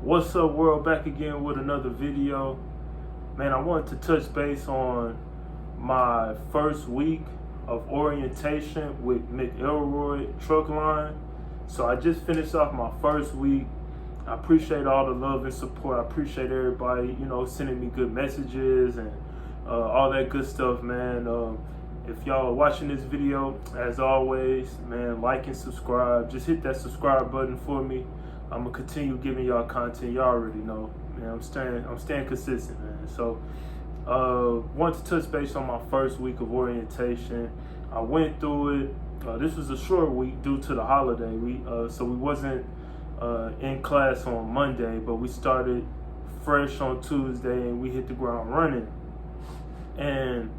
What's up, world? Back again with another video. Man, I wanted to touch base on my first week of orientation with McElroy Truck Line. So I just finished off my first week. I appreciate all the love and support. I appreciate everybody, sending me good messages and all that good stuff, man. If y'all are watching this video, as always, man, like and subscribe. Just hit that subscribe button for me. I'm gonna continue giving y'all content. Y'all already know, man. I'm staying consistent, man. So, wanted to touch base on my first week of orientation. I went through it. This was a short week due to the holiday. So we wasn't in class on Monday, but we started fresh on Tuesday and we hit the ground running. And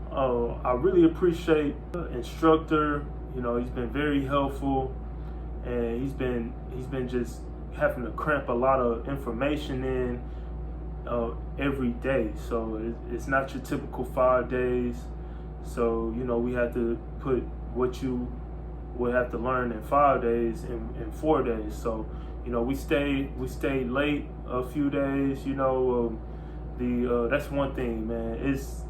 I really appreciate the instructor. He's been very helpful, and he's been just having to cramp a lot of information in every day. So it's not your typical 5 days. So we had to put what you would have to learn in 5 days in 4 days. So we stayed late a few days. That's one thing, man. It's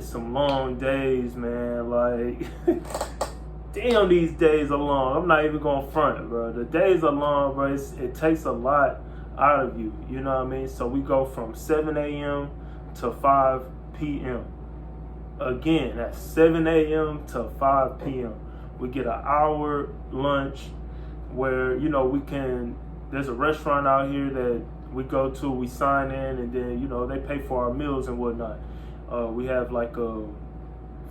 some long days, man. Like, damn, these days are long. I'm not even going front, bro. The days are long, bro. It takes a lot out of you. You know what I mean? So we go from 7 a.m. to 5 p.m. Again, that's 7 a.m. to 5 p.m. We get an hour lunch where, there's a restaurant out here that we go to, we sign in, and then, they pay for our meals and whatnot. We have like a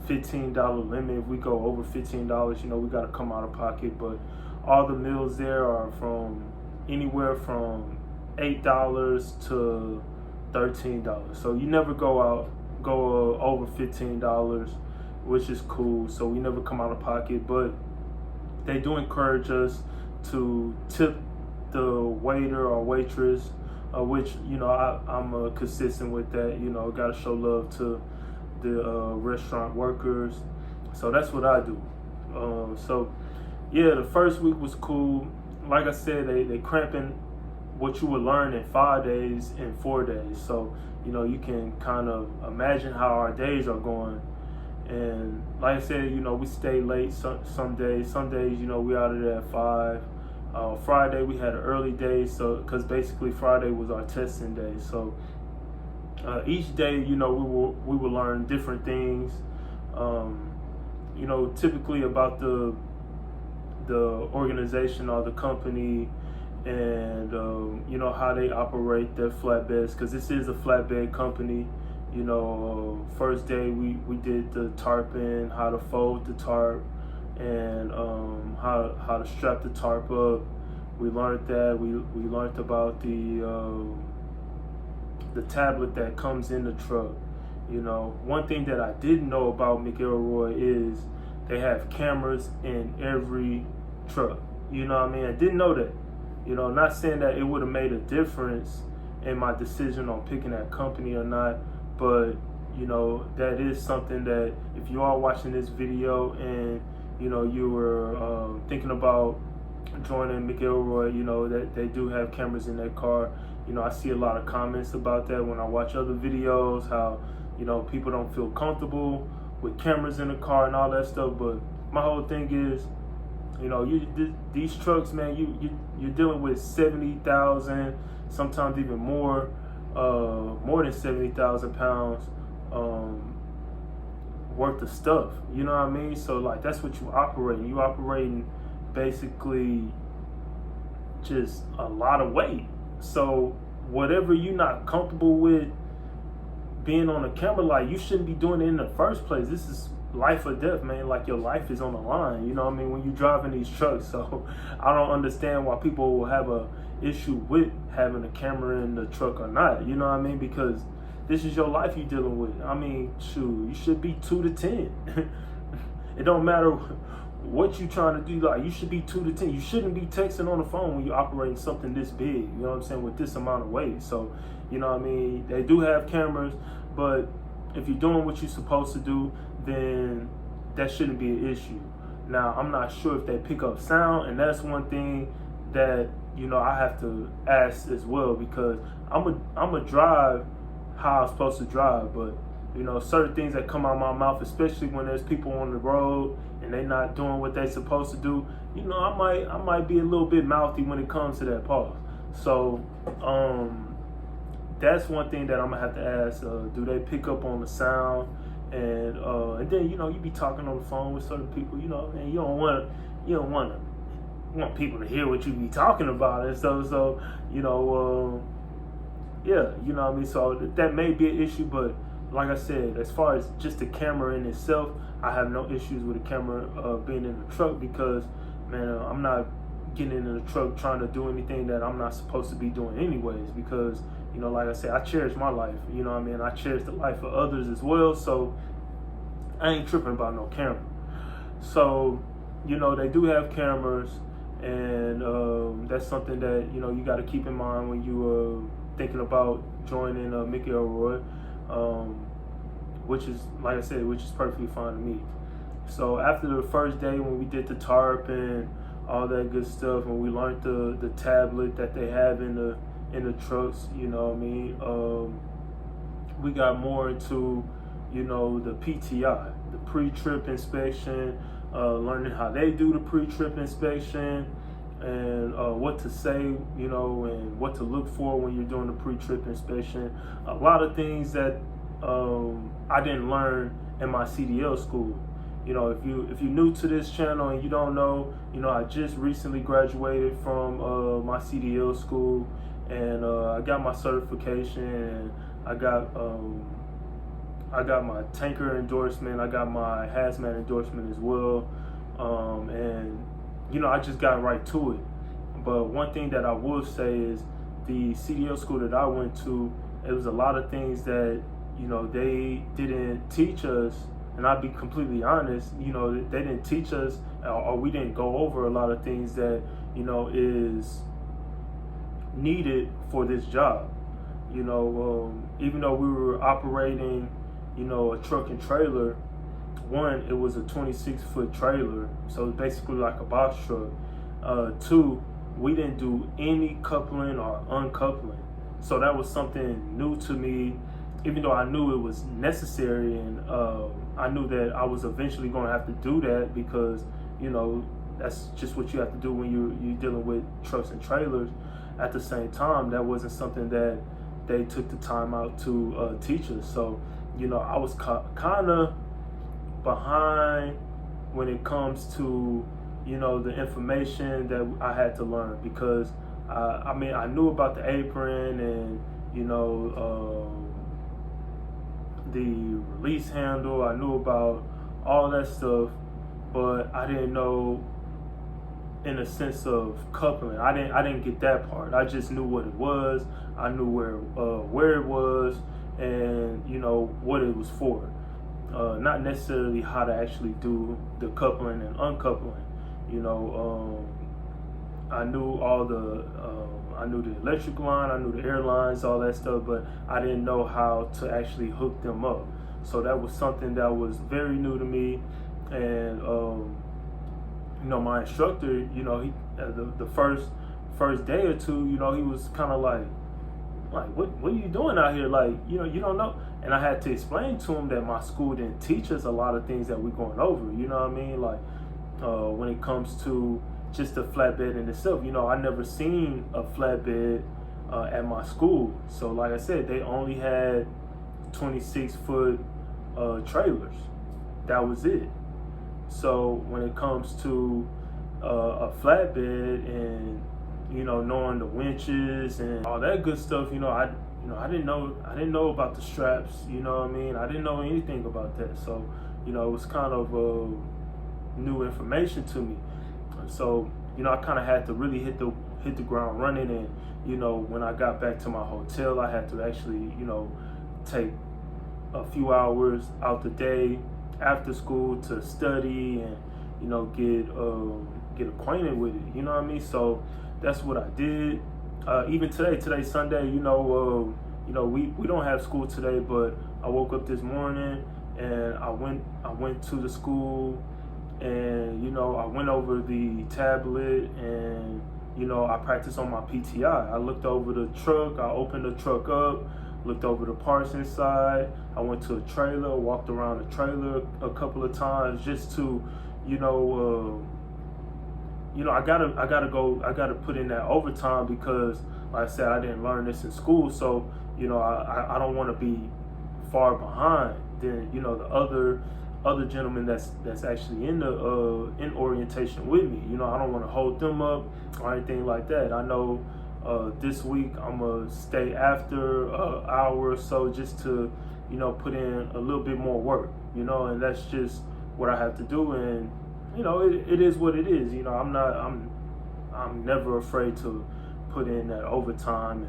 $15 limit. If we go over $15, we got to come out of pocket. But all the meals there are from anywhere from $8 to $13. So you never go over $15, which is cool. So we never come out of pocket. But they do encourage us to tip the waiter or waitress, which I'm consistent with that. Got to show love to the restaurant workers. So that's what I do. So yeah, the first week was cool. Like I said, they cramping what you would learn in 5 days in 4 days. So you can kind of imagine how our days are going. And like I said, we stay late some days. Some days, we out of there at 5. Friday we had an early day, so because basically Friday was our testing day. So each day, we will learn different things. Typically about the organization or the company, and how they operate their flatbeds, because this is a flatbed company. First day we did the tarping, how to fold the tarp, and how to strap the tarp up. We learned that. We learned about the tablet that comes in the truck. One thing that I didn't know about McElroy is they have cameras in every truck. I didn't know that. Not saying that it would have made a difference in my decision on picking that company or not, but that is something that if you are watching this video and you were thinking about joining McElroy, that they do have cameras in their car. I see a lot of comments about that when I watch other videos, how people don't feel comfortable with cameras in the car and all that stuff. But my whole thing is, these trucks, man, you're dealing with 70,000, sometimes even more than 70,000 pounds worth of stuff. You know what I mean? So like, that's what you operating. You operating basically just a lot of weight. So whatever you're not comfortable with being on a camera, like, you shouldn't be doing it in the first place. This is life or death, man. Like, your life is on the line, when you're driving these trucks. So I don't understand why people will have a issue with having a camera in the truck or not, because this is your life you're dealing with. Shoot, you should be 2 to 10. It don't matter what you trying to do. Like, you should be 2 to 10. You shouldn't be texting on the phone when you're operating something this big, with this amount of weight. So, they do have cameras, but if you're doing what you're supposed to do, then that shouldn't be an issue. Now, I'm not sure if they pick up sound, and that's one thing that I have to ask as well, because I'm a drive how I'm supposed to drive, but certain things that come out of my mouth, especially when there's people on the road and they not doing what they supposed to do, I might be a little bit mouthy when it comes to that pause. So that's one thing that I'm gonna have to ask. Do they pick up on the sound? And then you be talking on the phone with certain people, and you don't want people to hear what you be talking about and stuff. So yeah, what I mean. So that may be an issue, but like I said, as far as just the camera in itself, I have no issues with the camera being in the truck, because man, I'm not getting in the truck trying to do anything that I'm not supposed to be doing anyways, because like I said, I cherish my life, I cherish the life of others as well, so I ain't tripping about no camera. So they do have cameras, and that's something that you got to keep in mind when you thinking about joining McElroy, which is, like I said, which is perfectly fine to me. So after the first day, when we did the tarp and all that good stuff, and we learned the tablet that they have in the trucks, we got more into the PTI, the pre-trip inspection, learning how they do the pre-trip inspection, and what to say, and what to look for when you're doing the pre-trip inspection. A lot of things that I didn't learn in my CDL school. If you're new to this channel and you don't know, I just recently graduated from my CDL school, and I got my certification, and I got my tanker endorsement, I got my hazmat endorsement as well, and I just got right to it. But one thing that I will say is the CDL school that I went to, it was a lot of things that they didn't teach us. And I'll be completely honest, they didn't teach us, or we didn't go over a lot of things that, is needed for this job. Even though we were operating, a truck and trailer, one, it was a 26-foot trailer, so it's basically like a box truck. Two, we didn't do any coupling or uncoupling. So that was something new to me, even though I knew it was necessary, and I knew that I was eventually going to have to do that, because that's just what you have to do when you're dealing with trucks and trailers. At the same time, that wasn't something that they took the time out to teach us. So I was kind of behind when it comes to the information that I had to learn, because I knew about the apron and the release handle. I knew about all that stuff, but I didn't know in a sense of coupling. I didn't get that part. I just knew what it was. I knew where it was, and what it was for. Not necessarily how to actually do the coupling and uncoupling. I knew I knew the electric line, I knew the airlines, all that stuff, but I didn't know how to actually hook them up. So that was something that was very new to me. And my instructor, he the first day or two, he was kind of like what are you doing out here? Like, you don't know. And I had to explain to him that my school didn't teach us a lot of things that we're going over. Like when it comes to just the flatbed in itself. I never seen a flatbed at my school. So like I said, they only had 26-foot trailers. That was it. So when it comes to a flatbed and knowing the winches and all that good stuff, I didn't know about the straps. I didn't know anything about that. So it was kind of new information to me. So I kind of had to really hit the ground running, and when I got back to my hotel, I had to actually take a few hours out the day after school to study and get acquainted with it. So that's what I did. Even today's Sunday. We don't have school today, but I woke up this morning and I went to the school, and I went over the tablet, and I practiced on my PTI. I looked over the truck, I opened the truck up, looked over the parts inside. I went to a trailer, walked around the trailer a couple of times just to, I gotta put in that overtime because, like I said, I didn't learn this in school. So, I don't want to be far behind than the other gentlemen that's actually in the in orientation with me. I don't want to hold them up or anything like that. I know this week I'm gonna stay after an hour or so just to put in a little bit more work. And that's just what I have to do. And it is what it is. I'm never afraid to put in that overtime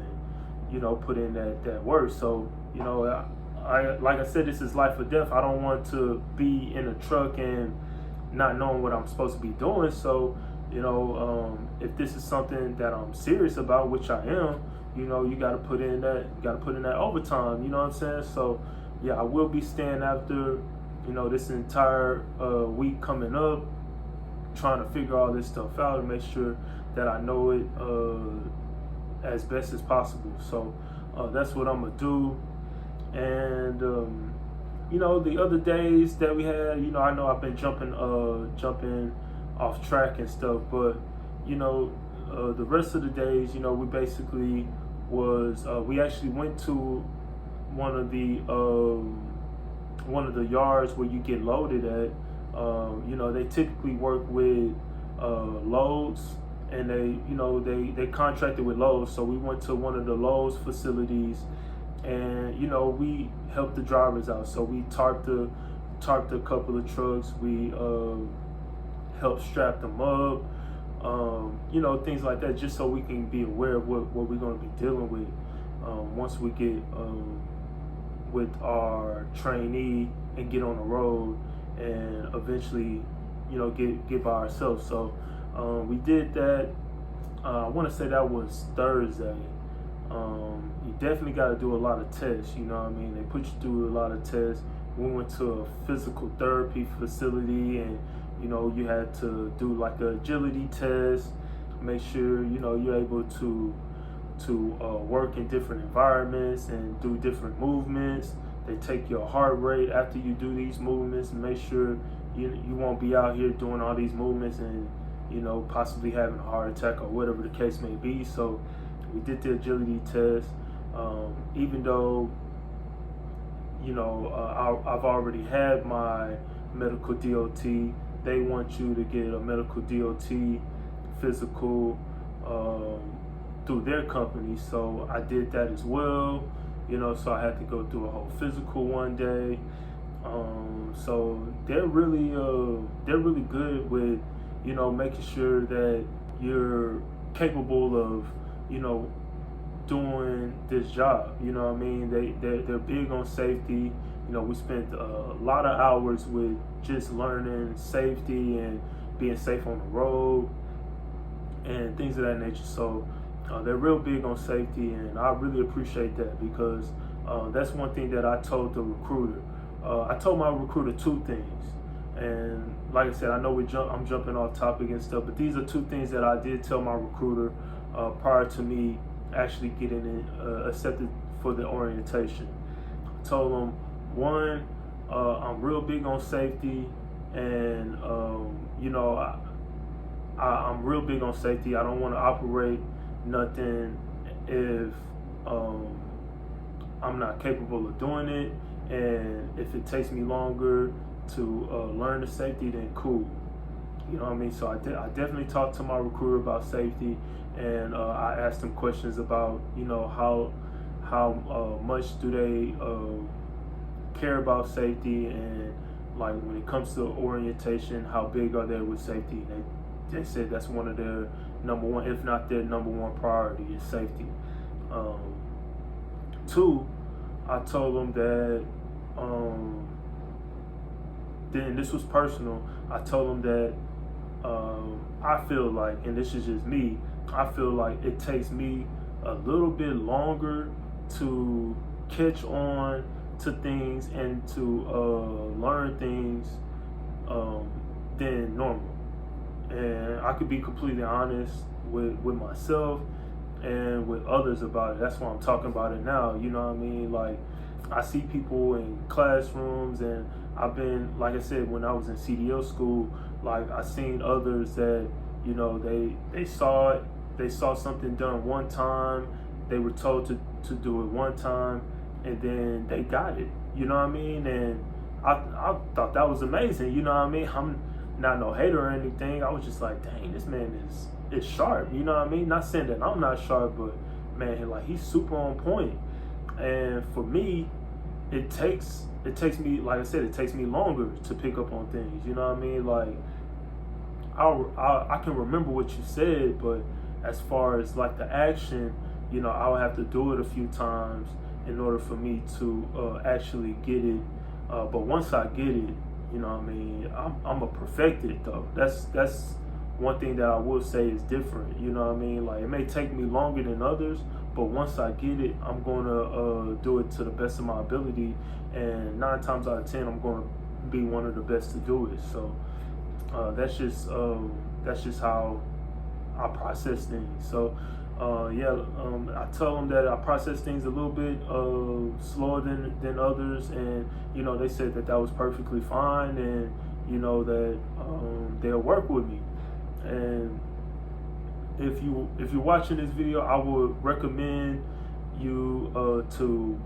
and put in that work. So I like I said, this is life or death. I don't want to be in a truck and not knowing what I'm supposed to be doing. So if this is something that I'm serious about, which I am, you got to put in that overtime. You know what I'm saying? So yeah, I will be staying after this entire week coming up, trying to figure all this stuff out and make sure that I know it as best as possible. So that's what I'm gonna do. And the other days that we had, I know I've been jumping off track and stuff, but the rest of the days, we basically we actually went to one of the yards where you get loaded at. They typically work with Lowe's, and they contracted with Lowe's. So we went to one of the Lowe's facilities, and we helped the drivers out. So we tarped a couple of trucks. We helped strap them up, things like that, just so we can be aware of what we're going to be dealing with once we get with our trainee and get on the road and eventually get by ourselves. So we did that. I want to say that was Thursday. You definitely got to do a lot of tests. They put you through a lot of tests. We went to a physical therapy facility, and you had to do like an agility test, make sure you're able to work in different environments and do different movements. They take your heart rate after you do these movements and make sure you won't be out here doing all these movements and possibly having a heart attack or whatever the case may be. So we did the agility test. Even though I've already had my medical DOT, they want you to get a medical DOT physical through their company. So I did that as well. So I had to go through a whole physical one day. So they're really good with making sure that you're capable of doing this job. They're big on safety. We spent a lot of hours with just learning safety and being safe on the road and things of that nature. So they're real big on safety, and I really appreciate that because that's one thing that I told the recruiter. I told my recruiter two things, and like I said, I know I'm jumping off topic and stuff, but these are two things that I did tell my recruiter prior to me actually getting accepted for the orientation. I told him, one, I'm real big on safety, and I'm real big on safety. I don't want to operate nothing if I'm not capable of doing it, and if it takes me longer to learn the safety, then cool. So I definitely talked to my recruiter about safety, and I asked him questions about how much do they care about safety, and like when it comes to orientation, how big are they with safety? They said that's one of their number one, if not their number one priority, is safety. Two, I told them that then this was personal. I told them that I feel like, and this is just me, I feel like it takes me a little bit longer to catch on to things and to learn things than normal. And I could be completely honest, with myself and with others about it. That's why I'm talking about it now. You know what I mean? Like, I see people in classrooms, and I've been, like I said, when I was in CDL school, like I seen others that, you know, they saw it, they saw something done one time, they were told to do it one time, and then they got it. You know what I mean? And I thought that was amazing. You know what I mean? I'm not no hater or anything. I was just like, dang, this man is sharp. You know what I mean? Not saying that I'm not sharp, but man, like, he's super on point. And for me, it takes me, like I said, it takes me longer to pick up on things. You know what I mean? Like, I can remember what you said, but as far as like the action, you know, I'll have to do it a few times in order for me to actually get it. But once I get it, you know what I mean, I'm a perfect it though. That's one thing that I will say is different. You know what I mean? Like, it may take me longer than others, but once I get it, I'm gonna do it to the best of my ability, and 9 times out of 10, I'm gonna be one of the best to do it. So that's just how I process things. So I tell them that I process things a little bit slower than others, and you know, they said that was perfectly fine, and you know that they'll work with me. And if you're watching this video, I would recommend you to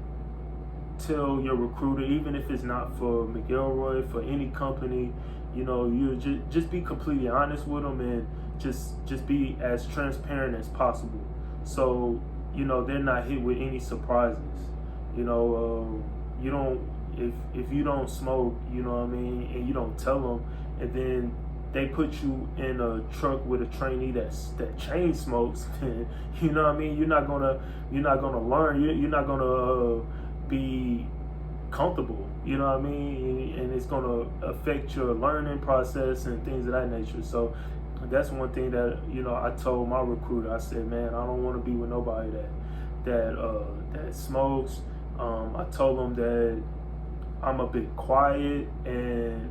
tell your recruiter, even if it's not for McElroy, for any company, you know, you just be completely honest with them, and just be as transparent as possible, so you know they're not hit with any surprises. You know, you don't, if you don't smoke, you know what I mean, and you don't tell them, and then they put you in a truck with a trainee that chain smokes, you know what I mean, you're not gonna learn, you're not gonna be comfortable, you know what I mean, and it's gonna affect your learning process and things of that nature. So that's one thing that, you know, I told my recruiter. I said, man, I don't want to be with nobody that smokes. I told him that I'm a bit quiet, and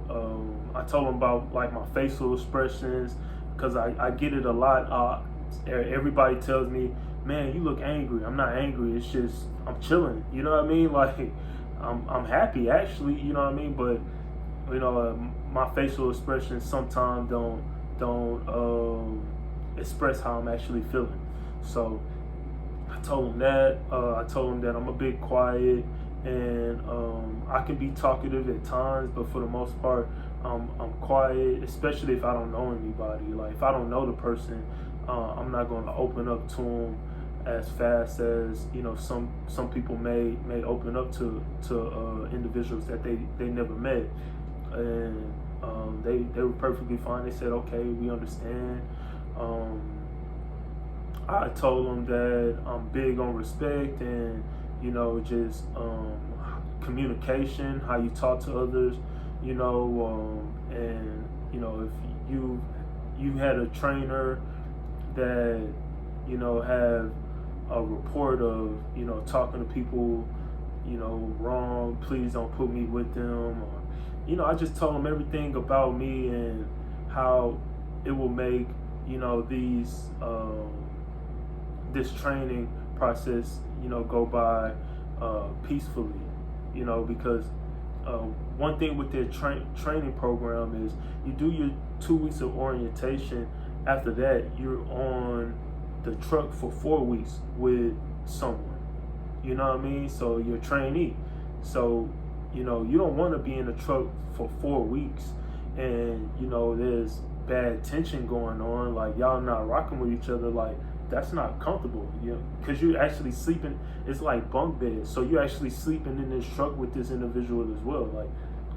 I told him about like my facial expressions, because I get it a lot. Everybody tells me, man, you look angry. I'm not angry. It's just I'm chilling. You know what I mean? Like, I'm happy actually. You know what I mean? But you know, my facial expressions sometimes don't express how I'm actually feeling. So I told him that. I told him that I'm a bit quiet, and I can be talkative at times, but for the most part, I'm quiet, especially if I don't know anybody. Like, if I don't know the person, I'm not going to open up to them as fast as, you know, some people may open up to individuals that they never met. And they were perfectly fine. They said, okay, we understand. I told them that I'm big on respect, and you know, just communication, how you talk to others, you know, and you know, if you had a trainer that, you know, have a report of, you know, talking to people, you know, wrong, please don't put me with them. Or, you know, I just told them everything about me and how it will make, you know, this training process, you know, go by peacefully, you know, because one thing with their training program is you do your 2 weeks of orientation. After that, you're on the truck for 4 weeks with someone, you know what I mean? So you're a trainee. So, you know, you don't want to be in a truck for 4 weeks and, you know, there's bad tension going on, like y'all not rocking with each other. Like, that's not comfortable, you know, because you're actually sleeping. It's like bunk beds, so you're actually sleeping in this truck with this individual as well. Like,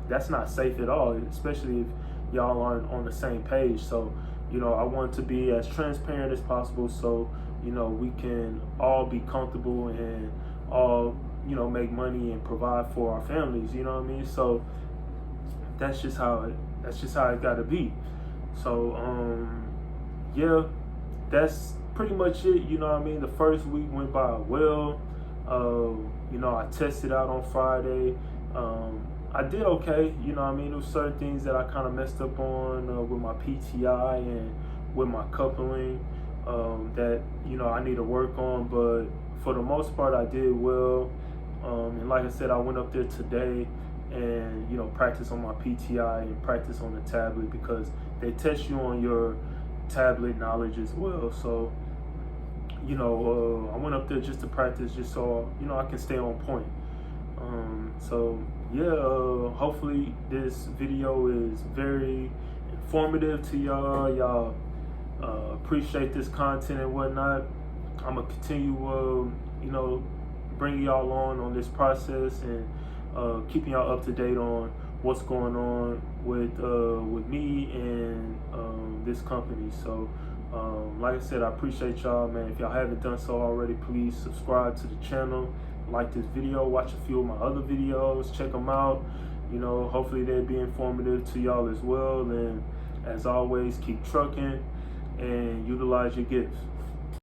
that's not safe at all, especially if y'all aren't on the same page. So, you know, I want to be as transparent as possible, so, you know, we can all be comfortable and all, you know, make money and provide for our families, you know what I mean? So that's just how it got to be. So yeah, that's pretty much it, you know what I mean? The first week went by well. You know, I tested out on Friday. I did okay, you know what I mean? There were certain things that I kind of messed up on with my PTI and with my coupling. that I need to work on, but for the most part I did well. And like I said, I went up there today and practice on my PTI and practice on the tablet, because they test you on your tablet knowledge as well. So I went up there just to practice, just so I can stay on point. So yeah, hopefully this video is very informative to y'all. Appreciate this content and whatnot. I'm gonna continue bringing y'all on this process, and keeping y'all up to date on what's going on with me and this company. So like I said, I appreciate y'all, man. If y'all haven't done so already, please subscribe to the channel, like this video, watch a few of my other videos, check them out. Hopefully they'll be informative to y'all as well. And as always, keep trucking and utilize your gifts.